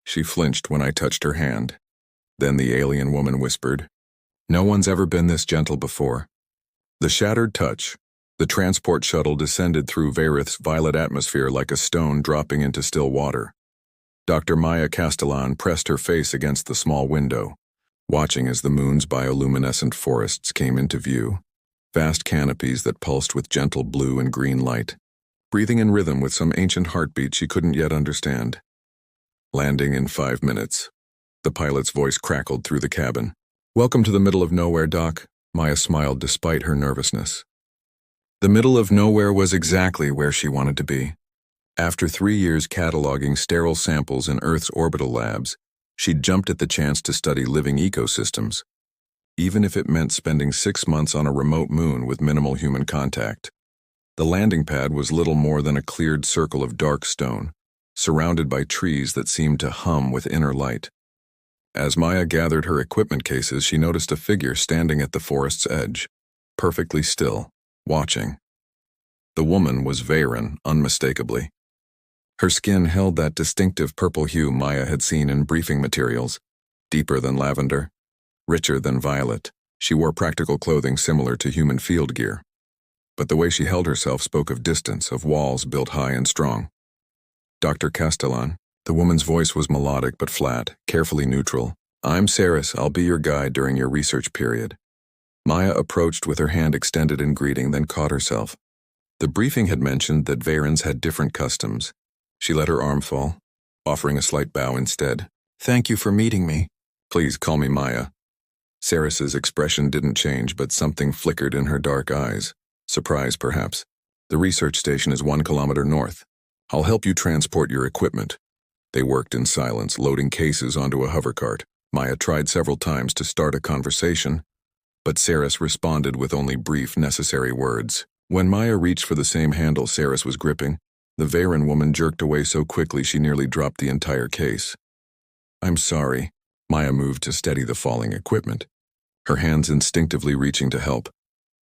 She flinched when I touched her hand. Then the alien woman whispered, "No one's ever been this gentle before." The shattered touch. The transport shuttle descended through Varith's violet atmosphere like a stone dropping into still water. Dr. Maya Castellan pressed her face against the small window, watching as the moon's bioluminescent forests came into view, vast canopies that pulsed with gentle blue and green light, breathing in rhythm with some ancient heartbeat she couldn't yet understand. Landing in 5 minutes. The pilot's voice crackled through the cabin. "Welcome to the middle of nowhere, Doc." Maya smiled despite her nervousness. The middle of nowhere was exactly where she wanted to be. After 3 years cataloging sterile samples in Earth's orbital labs, she'd jumped at the chance to study living ecosystems, even if it meant spending 6 months on a remote moon with minimal human contact. The landing pad was little more than a cleared circle of dark stone, surrounded by trees that seemed to hum with inner light. As Maya gathered her equipment cases, she noticed a figure standing at the forest's edge, perfectly still, watching. The woman was Veyron, unmistakably. Her skin held that distinctive purple hue Maya had seen in briefing materials, deeper than lavender, richer than violet. She wore practical clothing similar to human field gear. But the way she held herself spoke of distance, of walls built high and strong. "Dr. Castellan." The woman's voice was melodic but flat, carefully neutral. "I'm Saris. I'll be your guide during your research period." Maya approached with her hand extended in greeting, then caught herself. The briefing had mentioned that Veyrons had different customs. She let her arm fall, offering a slight bow instead. "Thank you for meeting me." "Please call me Maya." Saris's expression didn't change, but something flickered in her dark eyes. Surprise, perhaps. "The research station is 1 kilometer north. I'll help you transport your equipment." They worked in silence, loading cases onto a hovercart. Maya tried several times to start a conversation, but Saris responded with only brief, necessary words. When Maya reached for the same handle Saris was gripping, the Veyron woman jerked away so quickly she nearly dropped the entire case. "I'm sorry." Maya moved to steady the falling equipment, her hands instinctively reaching to help.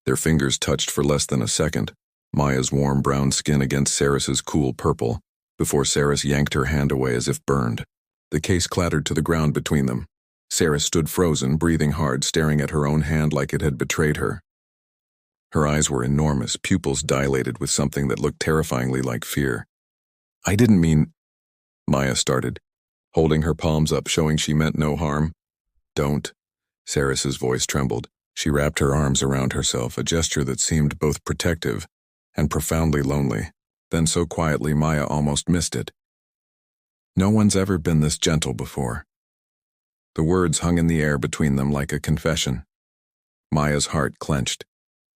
Their fingers touched for less than a second, Maya's warm brown skin against Saris's cool purple, before Saris yanked her hand away as if burned. The case clattered to the ground between them. Saris stood frozen, breathing hard, staring at her own hand like it had betrayed her. Her eyes were enormous, pupils dilated with something that looked terrifyingly like fear. "I didn't mean—" Maya started, holding her palms up, showing she meant no harm. "Don't." Saris's voice trembled. She wrapped her arms around herself, a gesture that seemed both protective and profoundly lonely. Then so quietly Maya almost missed it. "No one's ever been this gentle before." The words hung in the air between them like a confession. Maya's heart clenched.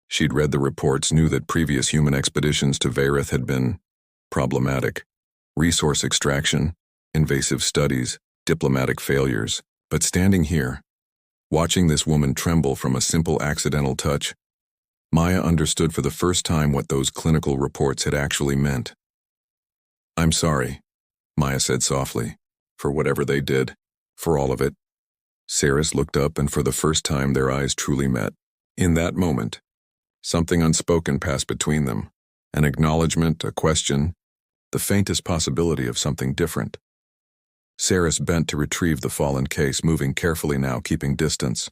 She'd read the reports, knew that previous human expeditions to Varith had been problematic. Resource extraction, invasive studies, diplomatic failures. But standing here, watching this woman tremble from a simple accidental touch, Maya understood for the first time what those clinical reports had actually meant. "I'm sorry," Maya said softly, "for whatever they did, for all of it." Saris looked up, and for the first time their eyes truly met. In that moment, something unspoken passed between them, an acknowledgement, a question, the faintest possibility of something different. Saris bent to retrieve the fallen case, moving carefully now, keeping distance.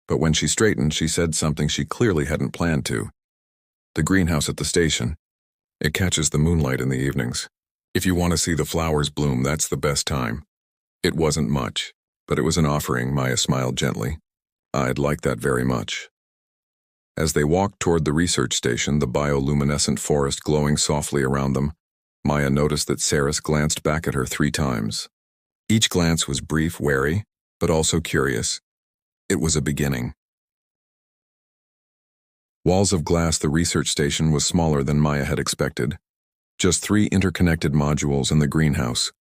But when she straightened, she said something she clearly hadn't planned to. "The greenhouse at the station. It catches the moonlight in the evenings. If you want to see the flowers bloom, that's the best time." It wasn't much, but it was an offering. Maya smiled gently. "I'd like that very much." As they walked toward the research station, the bioluminescent forest glowing softly around them, Maya noticed that Saris glanced back at her 3 times. Each glance was brief, wary, but also curious. It was a beginning. Walls of glass, the research station was smaller than Maya had expected. Just 3 interconnected modules in the greenhouse,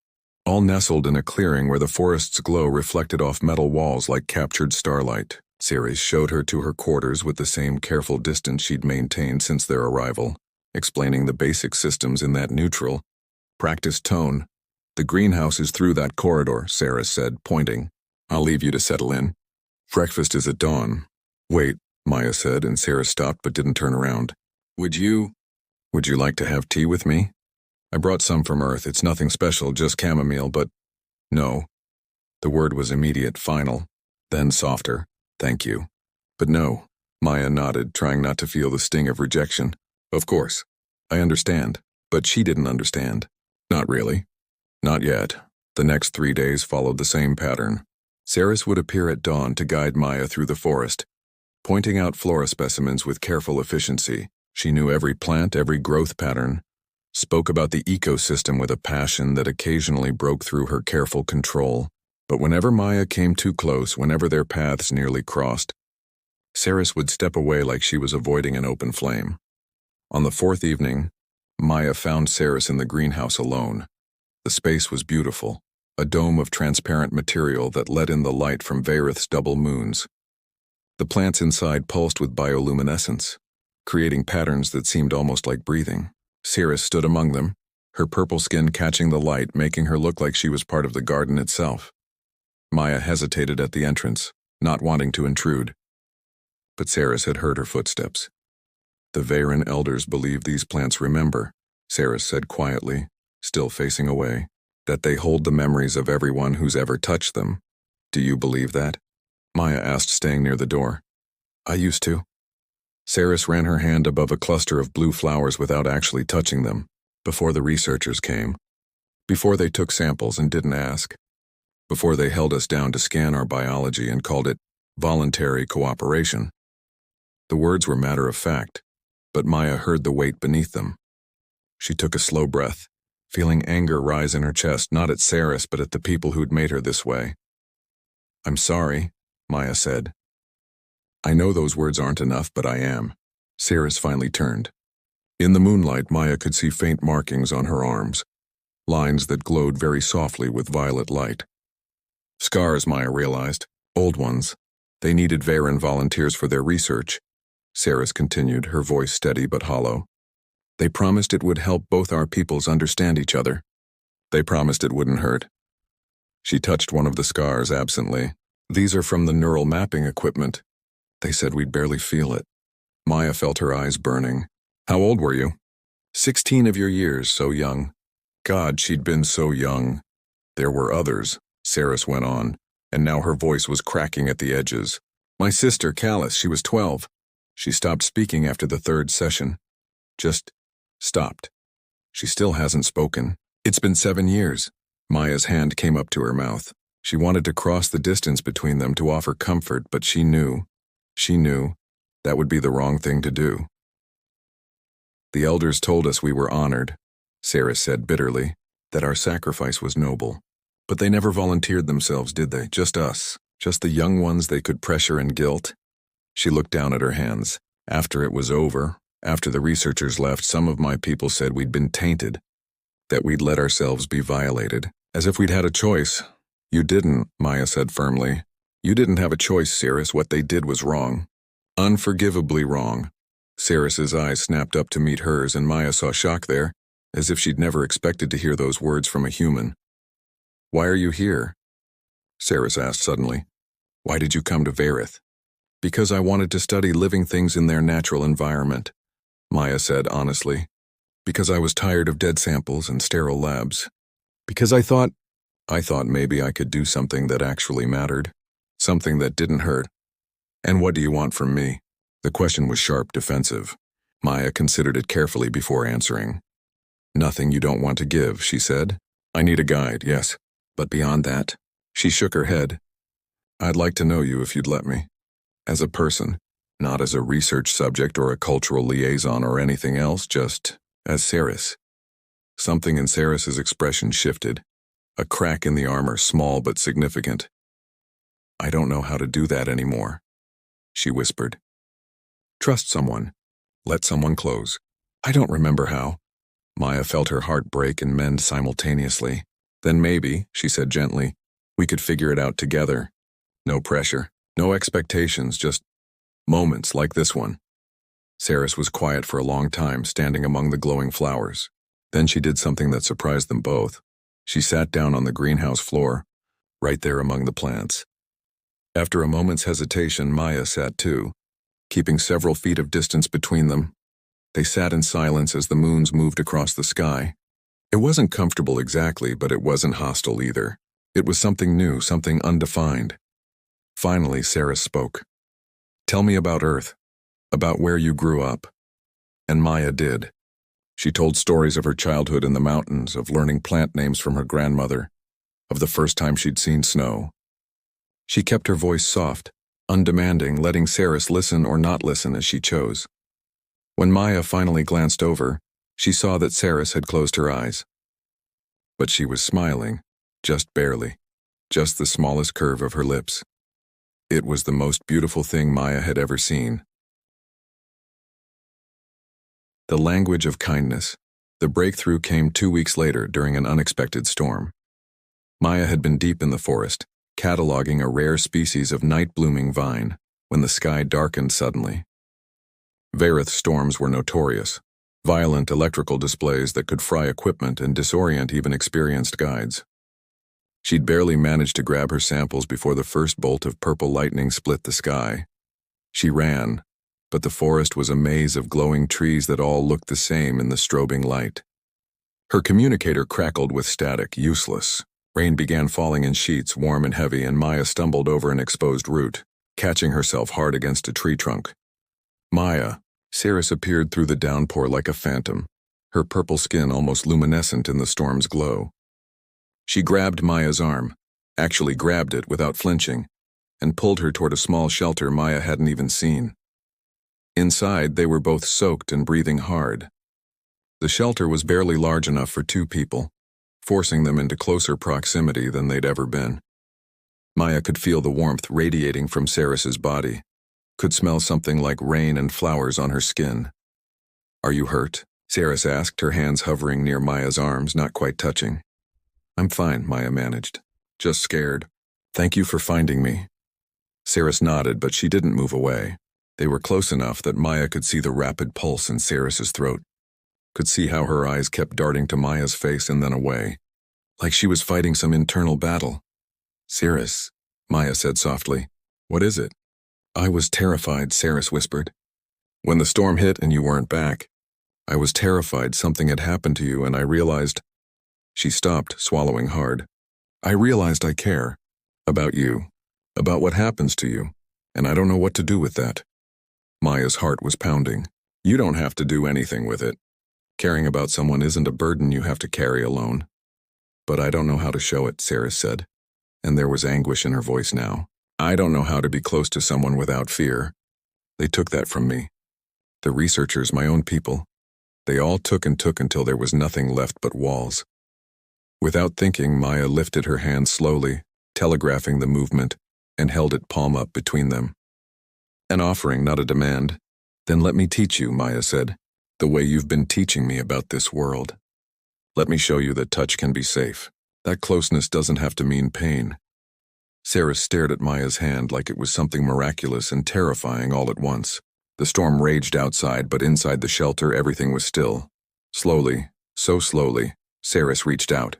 all nestled in a clearing where the forest's glow reflected off metal walls like captured starlight. Saris showed her to her quarters with the same careful distance she'd maintained since their arrival, explaining the basic systems in that neutral, practiced tone. "The greenhouse is through that corridor," Saris said, pointing. "I'll leave you to settle in. Breakfast is at dawn." "Wait," Maya said, and Saris stopped but didn't turn around. Would you like to have tea with me? I brought some from Earth. It's nothing special, just chamomile, but..." No. The word was immediate, final, then softer, thank you. But no, Maya nodded, trying not to feel the sting of rejection. Of course. I understand. But she didn't understand. Not really. Not yet. The next 3 days followed the same pattern. Saris would appear at dawn to guide Maya through the forest, pointing out flora specimens with careful efficiency. She knew every plant, every growth pattern, spoke about the ecosystem with a passion that occasionally broke through her careful control. But whenever Maya came too close, whenever their paths nearly crossed, Saris would step away like she was avoiding an open flame. On the 4th evening, Maya found Saris in the greenhouse alone. The space was beautiful, a dome of transparent material that let in the light from Varith's double moons. The plants inside pulsed with bioluminescence, creating patterns that seemed almost like breathing. Saris stood among them, her purple skin catching the light, making her look like she was part of the garden itself. Maya hesitated at the entrance, not wanting to intrude. But Saris had heard her footsteps. The Veyran elders believe these plants remember, Saris said quietly, still facing away, that they hold the memories of everyone who's ever touched them. Do you believe that? Maya asked, staying near the door. I used to. Saris ran her hand above a cluster of blue flowers without actually touching them, before the researchers came. Before they took samples and didn't ask. Before they held us down to scan our biology and called it voluntary cooperation. The words were matter of fact, but Maya heard the weight beneath them. She took a slow breath, feeling anger rise in her chest, not at Saris but at the people who'd made her this way. I'm sorry, Maya said. I know those words aren't enough, but I am. Saris finally turned. In the moonlight, Maya could see faint markings on her arms, lines that glowed very softly with violet light. Scars, Maya realized, old ones. They needed Veyran volunteers for their research. Saris continued, her voice steady but hollow. They promised it would help both our peoples understand each other. They promised it wouldn't hurt. She touched one of the scars absently. These are from the neural mapping equipment. They said we'd barely feel it. Maya felt her eyes burning. How old were you? 16 of your years, so young. God, she'd been so young. There were others, Saris went on, and now her voice was cracking at the edges. My sister, Callus, she was 12. She stopped speaking after the 3rd session. Just stopped. She still hasn't spoken. It's been 7 years. Maya's hand came up to her mouth. She wanted to cross the distance between them to offer comfort, but she knew that would be the wrong thing to do. The elders told us we were honored, Saris said bitterly, that our sacrifice was noble. But they never volunteered themselves, did they? Just us. Just the young ones they could pressure and guilt. She looked down at her hands. After it was over, after the researchers left, some of my people said we'd been tainted, that we'd let ourselves be violated, as if we'd had a choice. You didn't, Maya said firmly. You didn't have a choice, Saris. What they did was wrong. Unforgivably wrong. Saris's eyes snapped up to meet hers, and Maya saw shock there, as if she'd never expected to hear those words from a human. Why are you here? Saris asked suddenly. Why did you come to Varith? Because I wanted to study living things in their natural environment, Maya said honestly. Because I was tired of dead samples and sterile labs. Because I thought maybe I could do something that actually mattered. Something that didn't hurt. And what do you want from me? The question was sharp, defensive. Maya considered it carefully before answering. Nothing you don't want to give, she said. I need a guide, yes. But beyond that, she shook her head. I'd like to know you if you'd let me. As a person, not as a research subject or a cultural liaison or anything else, just as Saris. Something in Saris's expression shifted. A crack in the armor, small but significant. I don't know how to do that anymore, she whispered. Trust someone. Let someone close. I don't remember how. Maya felt her heart break and mend simultaneously. Then maybe, she said gently, we could figure it out together. No pressure, no expectations, just moments like this one. Saris was quiet for a long time, standing among the glowing flowers. Then she did something that surprised them both. She sat down on the greenhouse floor, right there among the plants. After a moment's hesitation, Maya sat too, keeping several feet of distance between them. They sat in silence as the moons moved across the sky. It wasn't comfortable exactly, but it wasn't hostile either. It was something new, something undefined. Finally, Sarah spoke. "Tell me about Earth, about where you grew up." And Maya did. She told stories of her childhood in the mountains, of learning plant names from her grandmother, of the first time she'd seen snow. She kept her voice soft, undemanding, letting Saris listen or not listen as she chose. When Maya finally glanced over, she saw that Saris had closed her eyes. But she was smiling, just barely, just the smallest curve of her lips. It was the most beautiful thing Maya had ever seen. The language of kindness. The breakthrough came 2 weeks later during an unexpected storm. Maya had been deep in the forest, cataloging a rare species of night-blooming vine, when the sky darkened suddenly. Varith storms were notorious, violent electrical displays that could fry equipment and disorient even experienced guides. She'd barely managed to grab her samples before the first bolt of purple lightning split the sky. She ran, but the forest was a maze of glowing trees that all looked the same in the strobing light. Her communicator crackled with static, useless. Rain began falling in sheets, warm and heavy, and Maya stumbled over an exposed root, catching herself hard against a tree trunk. Maya, Saris appeared through the downpour like a phantom, her purple skin almost luminescent in the storm's glow. She grabbed Maya's arm, actually grabbed it without flinching, and pulled her toward a small shelter Maya hadn't even seen. Inside, they were both soaked and breathing hard. The shelter was barely large enough for 2 people, forcing them into closer proximity than they'd ever been. Maya could feel the warmth radiating from Saris's body, could smell something like rain and flowers on her skin. "Are you hurt?" Saris asked, her hands hovering near Maya's arms, not quite touching. "I'm fine," Maya managed. "Just scared. Thank you for finding me." Saris nodded, but she didn't move away. They were close enough that Maya could see the rapid pulse in Saris's throat, could see how her eyes kept darting to Maya's face and then away, like she was fighting some internal battle. "Saris," Maya said softly. "What is it?" "I was terrified," Saris whispered. "When the storm hit and you weren't back, I was terrified something had happened to you, and I realized—" She stopped, swallowing hard. "I realized I care. About you. About what happens to you. And I don't know what to do with that." Maya's heart was pounding. "You don't have to do anything with it. Caring about someone isn't a burden you have to carry alone." "But I don't know how to show it," Saris said, and there was anguish in her voice now. "I don't know how to be close to someone without fear. They took that from me. The researchers, my own people. They all took and took until there was nothing left but walls." Without thinking, Maya lifted her hand slowly, telegraphing the movement, and held it palm up between them. "An offering, not a demand." "Then let me teach you," Maya said, "the way you've been teaching me about this world. Let me show you that touch can be safe. That closeness doesn't have to mean pain." Saris stared at Maya's hand like it was something miraculous and terrifying all at once. The storm raged outside, but inside the shelter everything was still. Slowly, so slowly, Saris reached out.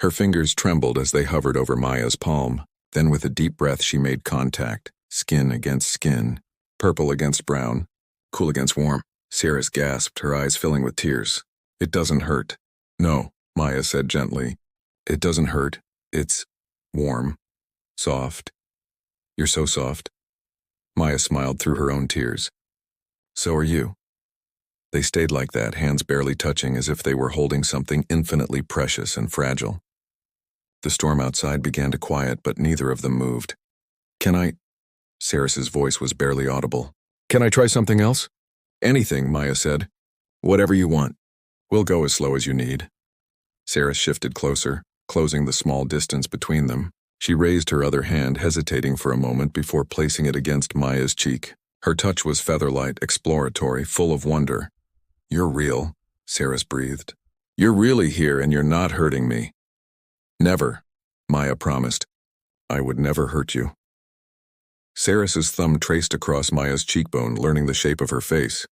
Her fingers trembled as they hovered over Maya's palm. Then with a deep breath she made contact, skin against skin, purple against brown, cool against warm. Saris gasped, her eyes filling with tears. "It doesn't hurt." "No," Maya said gently. "It doesn't hurt. It's warm. Soft. You're so soft." Maya smiled through her own tears. "So are you." They stayed like that, hands barely touching, as if they were holding something infinitely precious and fragile. The storm outside began to quiet, but neither of them moved. "Can I—" Saris's voice was barely audible. "Can I try something else?" "Anything," Maya said. "Whatever you want. We'll go as slow as you need." Saris shifted closer, closing the small distance between them. She raised her other hand, hesitating for a moment before placing it against Maya's cheek. Her touch was featherlight, exploratory, full of wonder. "You're real," Saris breathed. "You're really here and you're not hurting me." "Never," Maya promised. "I would never hurt you." Saris's thumb traced across Maya's cheekbone, learning the shape of her face.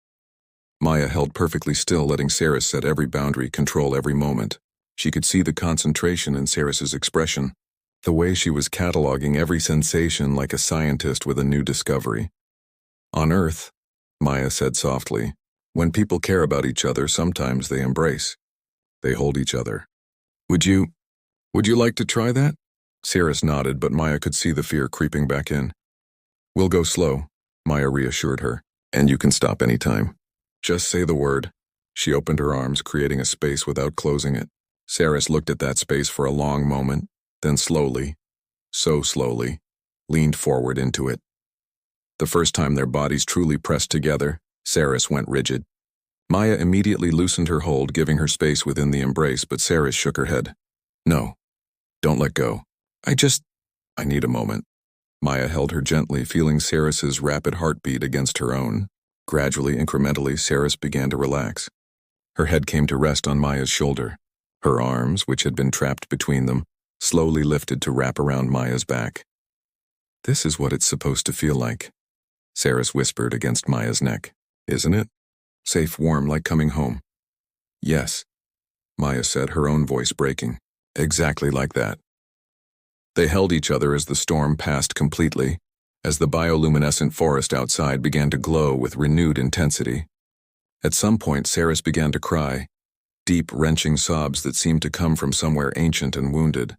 Maya held perfectly still, letting Saris set every boundary, control every moment. She could see the concentration in Saris's expression, the way she was cataloging every sensation like a scientist with a new discovery. "On Earth," Maya said softly, "when people care about each other, sometimes they embrace. They hold each other. Would you like to try that?" Saris nodded, but Maya could see the fear creeping back in. We'll go slow, Maya reassured her, and you can stop anytime. Just say the word. She opened her arms, creating a space without closing it. Saris looked at that space for a long moment, then slowly, so slowly, leaned forward into it. The first time their bodies truly pressed together, Saris went rigid. Maya immediately loosened her hold, giving her space within the embrace, but Saris shook her head. No, don't let go. I need a moment. Maya held her gently, feeling Saris's rapid heartbeat against her own. Gradually, incrementally, Saris began to relax. Her head came to rest on Maya's shoulder. Her arms, which had been trapped between them, slowly lifted to wrap around Maya's back. This is what it's supposed to feel like, Saris whispered against Maya's neck. Isn't it? Safe, warm, like coming home. Yes, Maya said, her own voice breaking. Exactly like that. They held each other as the storm passed completely, as the bioluminescent forest outside began to glow with renewed intensity. At some point, Saris began to cry, deep, wrenching sobs that seemed to come from somewhere ancient and wounded.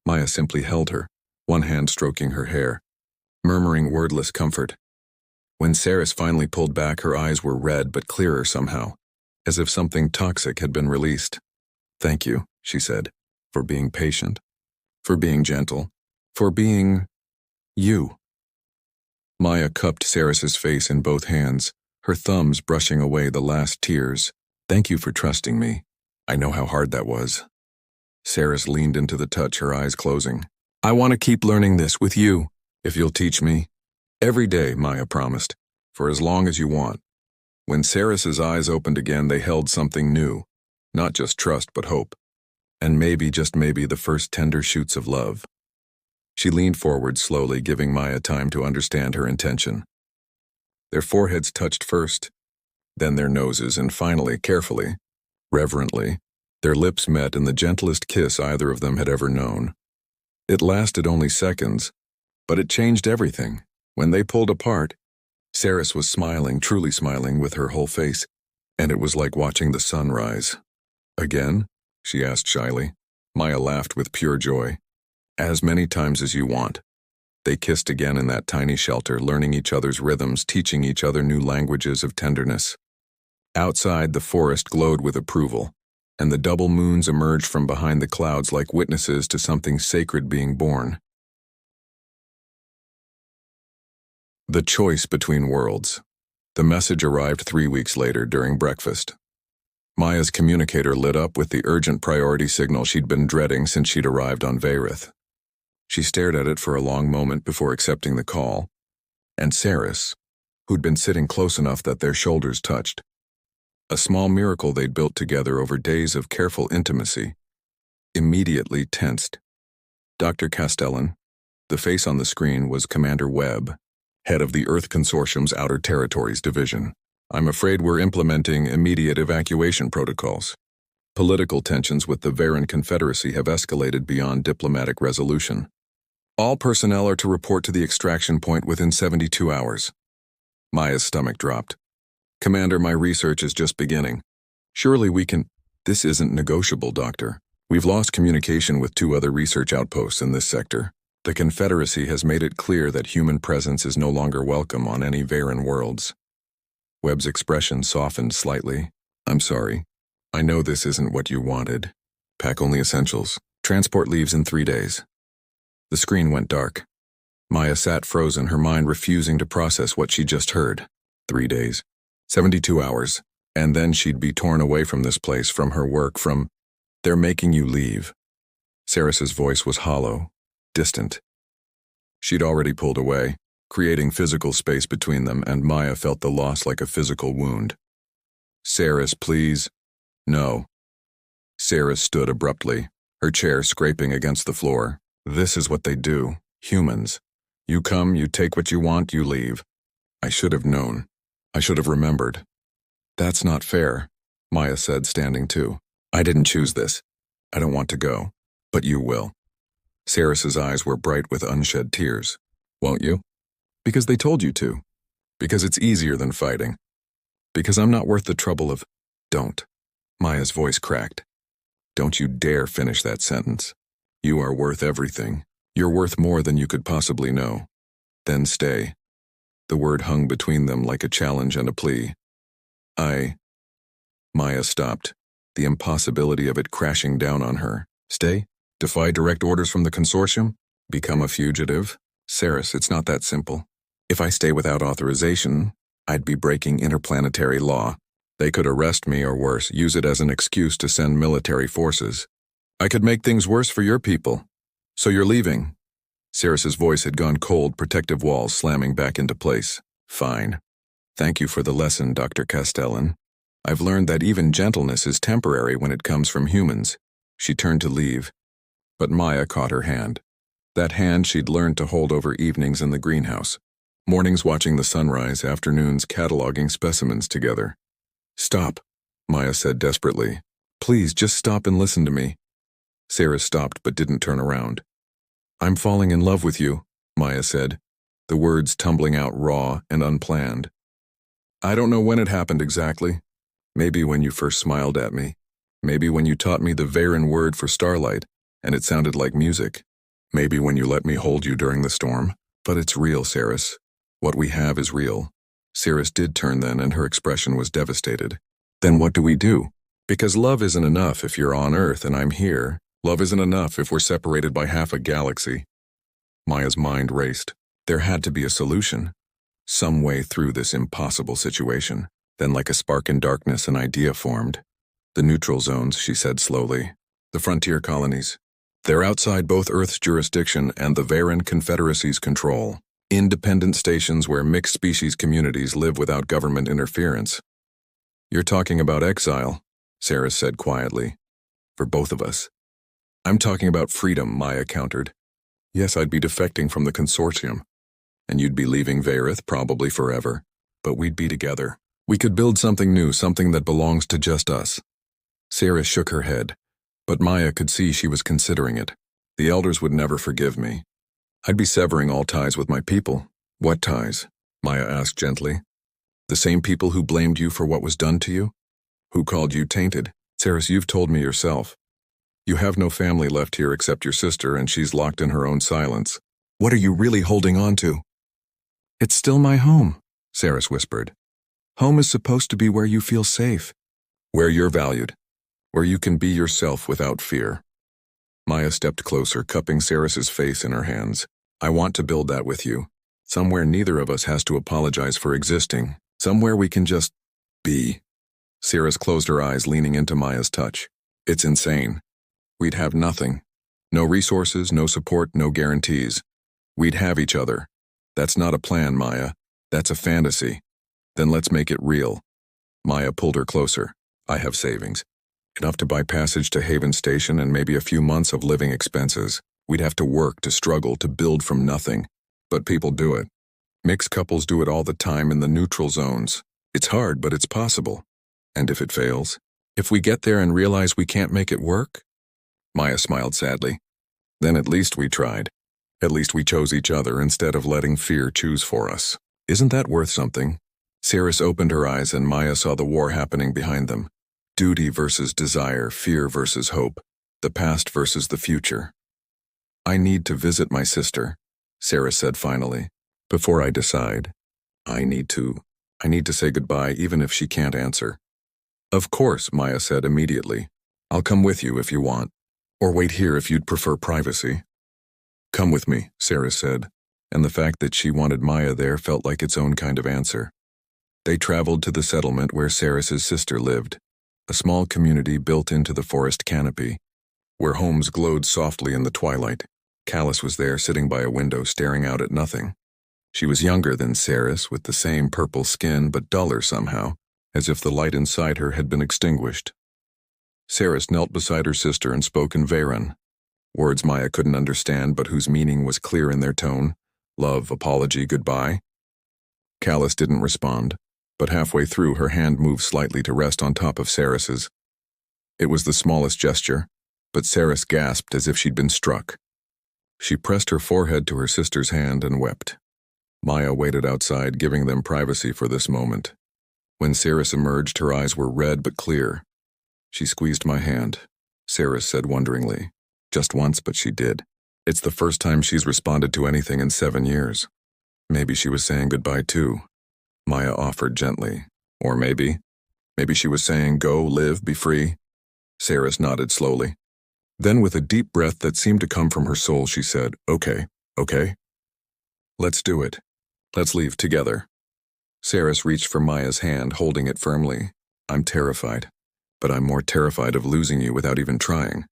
Maya simply held her, one hand stroking her hair, murmuring wordless comfort. When Saris finally pulled back, her eyes were red but clearer somehow, as if something toxic had been released. Thank you, she said, for being patient, for being gentle, for being you. Maya cupped Saris's face in both hands, her thumbs brushing away the last tears. Thank you for trusting me. I know how hard that was. Saris leaned into the touch, her eyes closing. I want to keep learning this with you, if you'll teach me. Every day, Maya promised, for as long as you want. When Saris's eyes opened again, they held something new, not just trust but hope, and maybe, just maybe, the first tender shoots of love. She leaned forward slowly, giving Maya time to understand her intention. Their foreheads touched first, then their noses, and finally, carefully, reverently, their lips met in the gentlest kiss either of them had ever known. It lasted only seconds, but it changed everything. When they pulled apart, Saris was smiling, truly smiling with her whole face, and it was like watching the sun rise. Again? She asked shyly. Maya laughed with pure joy. As many times as you want. They kissed again in that tiny shelter, learning each other's rhythms, teaching each other new languages of tenderness. Outside, the forest glowed with approval, and the double moons emerged from behind the clouds like witnesses to something sacred being born. The choice between worlds. The message arrived 3 weeks later during breakfast. Maya's communicator lit up with the urgent priority signal she'd been dreading since she'd arrived on Vayrith. She stared at it for a long moment before accepting the call, and Saris, who'd been sitting close enough that their shoulders touched, a small miracle they'd built together over days of careful intimacy, immediately tensed. Dr. Castellan, the face on the screen, was Commander Webb, head of the Earth Consortium's Outer Territories Division. I'm afraid we're implementing immediate evacuation protocols. Political tensions with the Varan Confederacy have escalated beyond diplomatic resolution. All personnel are to report to the extraction point within 72 hours. Maya's stomach dropped. Commander, my research is just beginning. Surely we can— This isn't negotiable, Doctor. We've lost communication with 2 other research outposts in this sector. The Confederacy has made it clear that human presence is no longer welcome on any Varan worlds. Webb's expression softened slightly. I'm sorry. I know this isn't what you wanted. Pack only essentials. Transport leaves in 3 days. The screen went dark. Maya sat frozen, her mind refusing to process what she just heard. 3 days. 72 hours. And then she'd be torn away from this place, from her work, from— They're making you leave. Saris's voice was hollow, distant. She'd already pulled away, creating physical space between them, and Maya felt the loss like a physical wound. Saris, please. No. Saris stood abruptly, her chair scraping against the floor. This is what they do, humans. You come, you take what you want, you leave. I should have known. I should have remembered. That's not fair, Maya said, standing too. I didn't choose this. I don't want to go. But you will. Saris's eyes were bright with unshed tears. Won't you? Because they told you to. Because it's easier than fighting. Because I'm not worth the trouble of— Don't. Maya's voice cracked. Don't you dare finish that sentence. You are worth everything. You're worth more than you could possibly know. Then stay. The word hung between them like a challenge and a plea. Maya stopped, the impossibility of it crashing down on her. Stay? Defy direct orders from the consortium? Become a fugitive? Saris, it's not that simple. If I stay without authorization, I'd be breaking interplanetary law. They could arrest me or worse, use it as an excuse to send military forces. I could make things worse for your people. So you're leaving? Saris's voice had gone cold, protective walls slamming back into place. Fine. Thank you for the lesson, Dr. Castellan. I've learned that even gentleness is temporary when it comes from humans. She turned to leave, but Maya caught her hand. That hand she'd learned to hold over evenings in the greenhouse. Mornings watching the sunrise, afternoons cataloging specimens together. Stop, Maya said desperately. Please, just stop and listen to me. Saris stopped but didn't turn around. I'm falling in love with you, Maya said, the words tumbling out raw and unplanned. I don't know when it happened exactly. Maybe when you first smiled at me. Maybe when you taught me the Varen word for starlight, and it sounded like music. Maybe when you let me hold you during the storm. But it's real, Saris. What we have is real. Saris did turn then, and her expression was devastated. Then what do we do? Because love isn't enough if you're on Earth and I'm here. Love isn't enough if we're separated by half a galaxy. Maya's mind raced. There had to be a solution. Some way through this impossible situation. Then like a spark in darkness, an idea formed. The neutral zones, she said slowly. The frontier colonies. They're outside both Earth's jurisdiction and the Varen Confederacy's control. Independent stations where mixed species communities live without government interference. You're talking about exile, Saris said quietly. For both of us. I'm talking about freedom, Maya countered. Yes, I'd be defecting from the consortium. And you'd be leaving Varith, probably forever. But we'd be together. We could build something new, something that belongs to just us. Saris shook her head, but Maya could see she was considering it. The elders would never forgive me. I'd be severing all ties with my people. What ties? Maya asked gently. The same people who blamed you for what was done to you? Who called you tainted? Saris, you've told me yourself. You have no family left here except your sister, and she's locked in her own silence. What are you really holding on to? It's still my home, Saris whispered. Home is supposed to be where you feel safe. Where you're valued. Where you can be yourself without fear. Maya stepped closer, cupping Saris's face in her hands. I want to build that with you. Somewhere neither of us has to apologize for existing. Somewhere we can just be. Saris closed her eyes, leaning into Maya's touch. It's insane. We'd have nothing. No resources, no support, no guarantees. We'd have each other. That's not a plan, Maya. That's a fantasy. Then let's make it real. Maya pulled her closer. I have savings. Enough to buy passage to Haven Station and maybe a few months of living expenses. We'd have to work, to struggle, to build from nothing. But people do it. Mixed couples do it all the time in the neutral zones. It's hard, but it's possible. And if it fails? If we get there and realize we can't make it work? Maya smiled sadly. Then at least we tried. At least we chose each other instead of letting fear choose for us. Isn't that worth something? Saris opened her eyes and Maya saw the war happening behind them. Duty versus desire, fear versus hope, the past versus the future. I need to visit my sister, Saris said finally. Before I decide, I need to say goodbye even if she can't answer. Of course, Maya said immediately. I'll come with you if you want. Or wait here if you'd prefer privacy. Come with me, Saris said, and the fact that she wanted Maya there felt like its own kind of answer. They traveled to the settlement where Saris's sister lived, a small community built into the forest canopy, where homes glowed softly in the twilight. Callus was there sitting by a window staring out at nothing. She was younger than Saris, with the same purple skin but duller somehow, as if the light inside her had been extinguished. Saris knelt beside her sister and spoke in Varen, words Maya couldn't understand but whose meaning was clear in their tone. Love, apology, goodbye. Callus didn't respond, but halfway through her hand moved slightly to rest on top of Saris's. It was the smallest gesture, but Saris gasped as if she'd been struck. She pressed her forehead to her sister's hand and wept. Maya waited outside, giving them privacy for this moment. When Saris emerged, her eyes were red but clear. She squeezed my hand, Saris said wonderingly. Just once, but she did. It's the first time she's responded to anything in 7 years. Maybe she was saying goodbye too, Maya offered gently. Or maybe she was saying go, live, be free. Saris nodded slowly. Then with a deep breath that seemed to come from her soul, she said, okay. Let's do it. Let's leave together. Saris reached for Maya's hand, holding it firmly. I'm terrified, but I'm more terrified of losing you without even trying.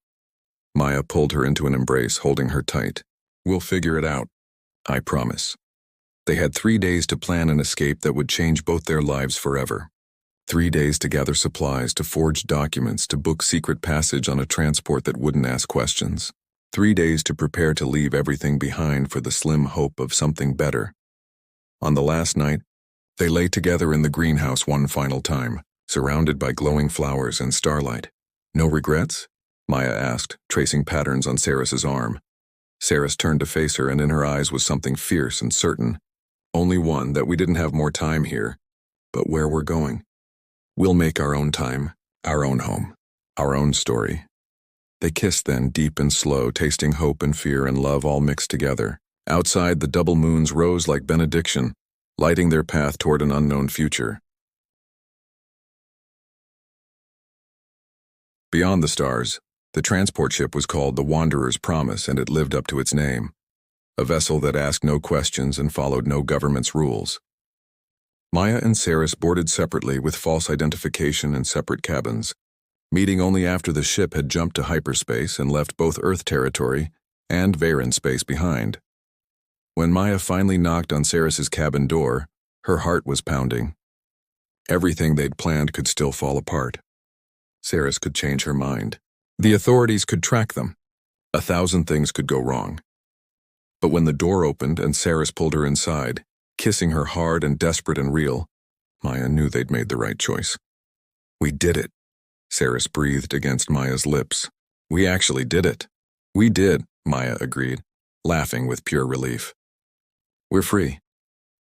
Maya pulled her into an embrace, holding her tight. We'll figure it out. I promise. They had 3 days to plan an escape that would change both their lives forever. 3 days to gather supplies, to forge documents, to book secret passage on a transport that wouldn't ask questions. 3 days to prepare to leave everything behind for the slim hope of something better. On the last night, they lay together in the greenhouse one final time, surrounded by glowing flowers and starlight. No regrets? Maya asked, tracing patterns on Saris's arm. Saris turned to face her, and in her eyes was something fierce and certain. Only one, that we didn't have more time here, but where we're going. We'll make our own time, our own home, our own story. They kissed then, deep and slow, tasting hope and fear and love all mixed together. Outside, the double moons rose like benediction, lighting their path toward an unknown future. Beyond the stars, the transport ship was called the Wanderer's Promise, and it lived up to its name. A vessel that asked no questions and followed no government's rules. Maya and Saris boarded separately with false identification in separate cabins, meeting only after the ship had jumped to hyperspace and left both Earth territory and Varen space behind. When Maya finally knocked on Saris's cabin door, her heart was pounding. Everything they'd planned could still fall apart. Saris could change her mind. The authorities could track them. 1,000 things could go wrong. But when the door opened and Saris pulled her inside, kissing her hard and desperate and real, Maya knew they'd made the right choice. We did it, Saris breathed against Maya's lips. We actually did it. We did, Maya agreed, laughing with pure relief. We're free.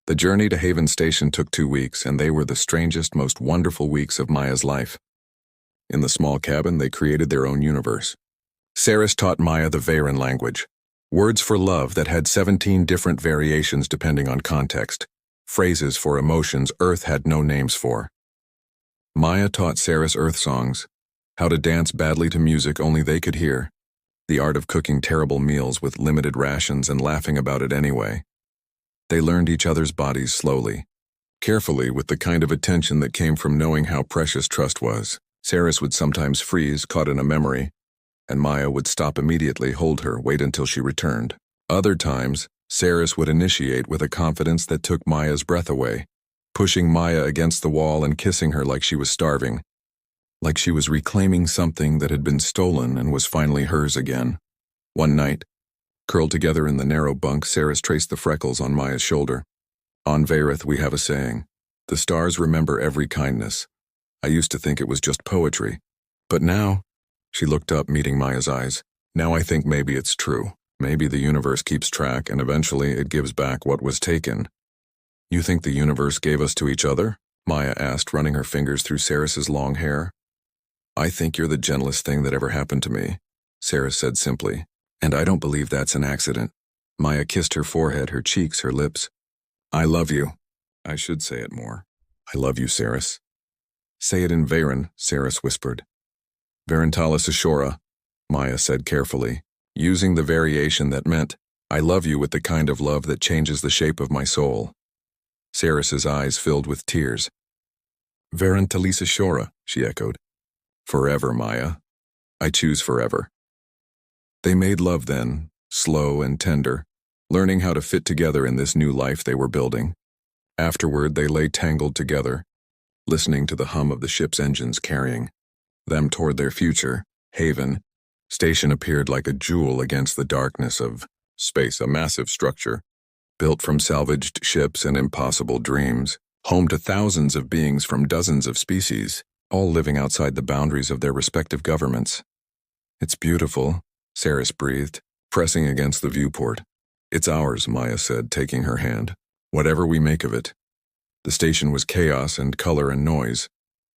The journey to Haven Station took 2 weeks, and they were the strangest, most wonderful weeks of Maya's life. In the small cabin, they created their own universe. Saris taught Maya the Varen language, words for love that had 17 different variations depending on context, phrases for emotions Earth had no names for. Maya taught Saris Earth songs, how to dance badly to music only they could hear, the art of cooking terrible meals with limited rations and laughing about it anyway. They learned each other's bodies slowly, carefully, with the kind of attention that came from knowing how precious trust was. Saris would sometimes freeze, caught in a memory, and Maya would stop immediately, hold her, wait until she returned. Other times, Saris would initiate with a confidence that took Maya's breath away, pushing Maya against the wall and kissing her like she was starving, like she was reclaiming something that had been stolen and was finally hers again. One night, curled together in the narrow bunk, Saris traced the freckles on Maya's shoulder. On Vareth we have a saying, the stars remember every kindness. I used to think it was just poetry, but now, she looked up, meeting Maya's eyes. Now I think maybe it's true. Maybe the universe keeps track and eventually it gives back what was taken. You think the universe gave us to each other? Maya asked, running her fingers through Saris's long hair. I think you're the gentlest thing that ever happened to me, Saris said simply. And I don't believe that's an accident. Maya kissed her forehead, her cheeks, her lips. I love you. I should say it more. I love you, Saris. Say it in Varen, Saris whispered. Varentalis Ashora, Maya said carefully, using the variation that meant, I love you with the kind of love that changes the shape of my soul. Saris's eyes filled with tears. Varentalis Ashora, she echoed. Forever, Maya. I choose forever. They made love then, slow and tender, learning how to fit together in this new life they were building. Afterward, they lay tangled together, listening to the hum of the ship's engines carrying them toward their future. Haven Station appeared like a jewel against the darkness of space, a massive structure, built from salvaged ships and impossible dreams, home to thousands of beings from dozens of species, all living outside the boundaries of their respective governments. It's beautiful, Saris breathed, pressing against the viewport. It's ours, Maya said, taking her hand. Whatever we make of it. The station was chaos and color and noise,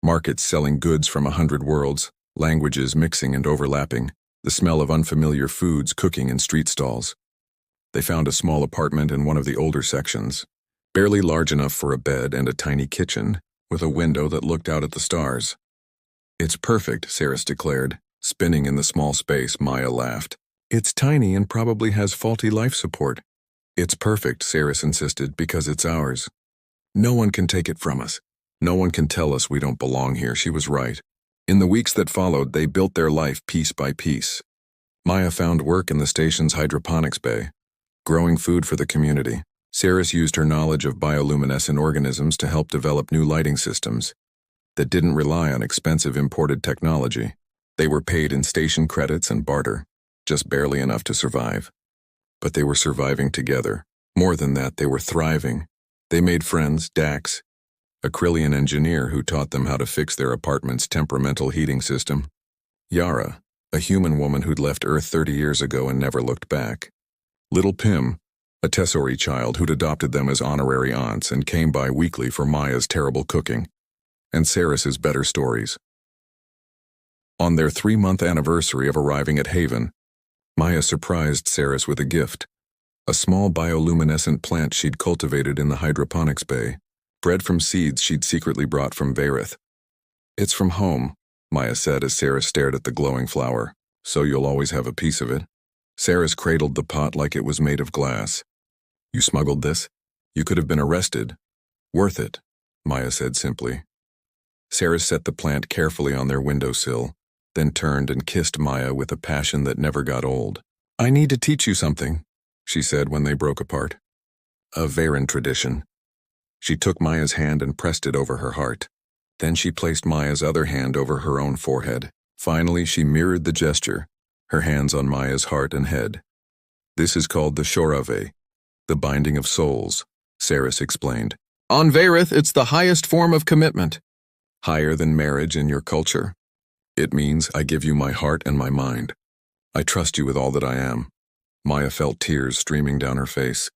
markets selling goods from 100 worlds, languages mixing and overlapping, the smell of unfamiliar foods cooking in street stalls. They found a small apartment in one of the older sections, barely large enough for a bed and a tiny kitchen, with a window that looked out at the stars. "It's perfect," Saris declared. Spinning in the small space, Maya laughed. "It's tiny and probably has faulty life support." "It's perfect," Saris insisted, "because it's ours. No one can take it from us. No one can tell us we don't belong here." She was right. In the weeks that followed, they built their life piece by piece. Maya found work in the station's hydroponics bay, growing food for the community. Saris used her knowledge of bioluminescent organisms to help develop new lighting systems that didn't rely on expensive imported technology. They were paid in station credits and barter, just barely enough to survive. But they were surviving together. More than that, they were thriving. They made friends, Dax, a Krillian engineer who taught them how to fix their apartment's temperamental heating system. Yara, a human woman who'd left Earth 30 years ago and never looked back. Little Pim, a Tessori child who'd adopted them as honorary aunts and came by weekly for Maya's terrible cooking, and Saris's better stories. On their 3-month anniversary of arriving at Haven, Maya surprised Saris with a gift, a small bioluminescent plant she'd cultivated in the hydroponics bay, bred from seeds she'd secretly brought from Varith. "It's from home," Maya said as Saris stared at the glowing flower, "so you'll always have a piece of it." Saris cradled the pot like it was made of glass. "You smuggled this? You could have been arrested." "Worth it," Maya said simply. Saris set the plant carefully on their windowsill, then turned and kissed Maya with a passion that never got old. "I need to teach you something," she said when they broke apart. "A Varen tradition." She took Maya's hand and pressed it over her heart. Then she placed Maya's other hand over her own forehead. Finally, she mirrored the gesture, her hands on Maya's heart and head. "This is called the Shorave, the binding of souls," Saris explained. "On Varith, it's the highest form of commitment." "Higher than marriage in your culture? It means I give you my heart and my mind. I trust you with all that I am." Maya felt tears streaming down her face.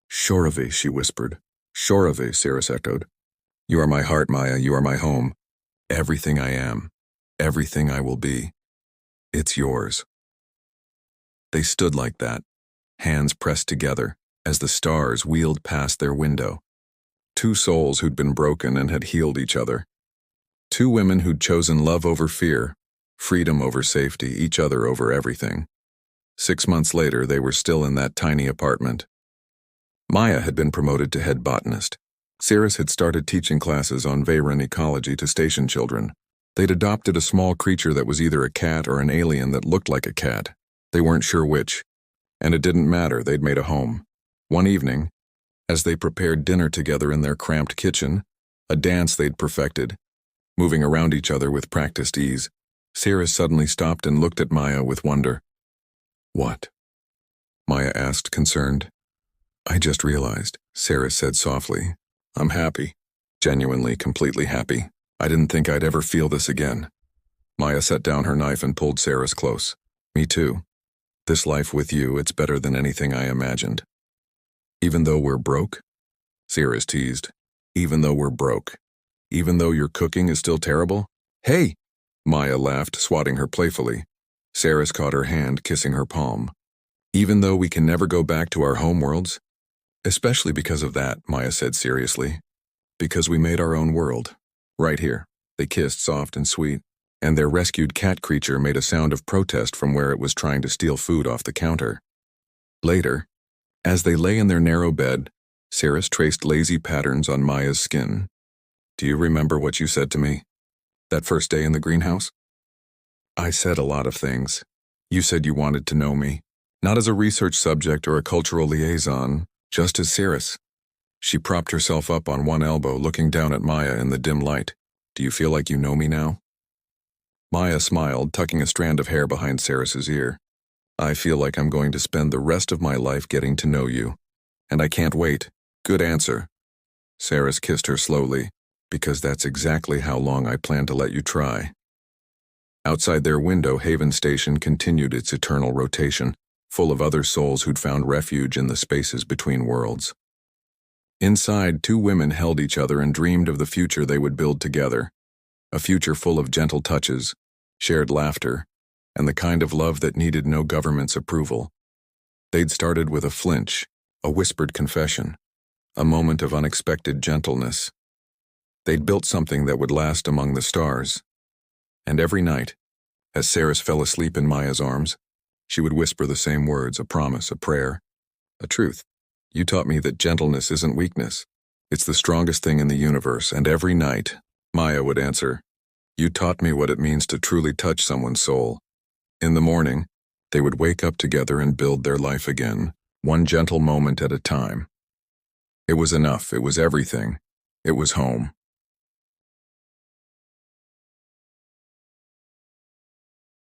"Shorave," she whispered. "Shorave," Saris echoed. "You are my heart, Maya. You are my home. Everything I am. Everything I will be. It's yours." They stood like that, hands pressed together, as the stars wheeled past their window. Two souls who'd been broken and had healed each other. Two women who'd chosen love over fear, freedom over safety, each other over everything. 6 months later, they were still in that tiny apartment. Maya had been promoted to head botanist. Saris had started teaching classes on Varen ecology to station children. They'd adopted a small creature that was either a cat or an alien that looked like a cat. They weren't sure which. And it didn't matter, they'd made a home. One evening, as they prepared dinner together in their cramped kitchen, a dance they'd perfected, moving around each other with practiced ease, Saris suddenly stopped and looked at Maya with wonder. "What?" Maya asked, concerned. "I just realized," Saris said softly. "I'm happy. Genuinely, completely happy. I didn't think I'd ever feel this again." Maya set down her knife and pulled Saris close. "Me too. This life with you, it's better than anything I imagined." "Even though we're broke?" Saris teased. "Even though we're broke. Even though your cooking is still terrible?" "Hey!" Maya laughed, swatting her playfully. Saris caught her hand, kissing her palm. "Even though we can never go back to our homeworlds?" "Especially because of that," Maya said seriously. "Because we made our own world. Right here." They kissed soft and sweet, and their rescued cat creature made a sound of protest from where it was trying to steal food off the counter. Later, as they lay in their narrow bed, Saris traced lazy patterns on Maya's skin. "Do you remember what you said to me? That first day in the greenhouse?" "I said a lot of things. You said you wanted to know me. Not as a research subject or a cultural liaison, just as Saris." She propped herself up on one elbow, looking down at Maya in the dim light. "Do you feel like you know me now?" Maya smiled, tucking a strand of hair behind Saris's ear. "I feel like I'm going to spend the rest of my life getting to know you. And I can't wait." "Good answer." Saris kissed her slowly, "because that's exactly how long I plan to let you try." Outside their window, Haven Station continued its eternal rotation, full of other souls who'd found refuge in the spaces between worlds. Inside, two women held each other and dreamed of the future they would build together, a future full of gentle touches, shared laughter, and the kind of love that needed no government's approval. They'd started with a flinch, a whispered confession, a moment of unexpected gentleness. They'd built something that would last among the stars. And every night, as Saris fell asleep in Maya's arms, she would whisper the same words, a promise, a prayer, a truth. You taught me that gentleness isn't weakness. It's the strongest thing in the universe, and every night, Maya would answer, you taught me what it means to truly touch someone's soul. In the morning, they would wake up together and build their life again, one gentle moment at a time. It was enough, it was everything. It was home.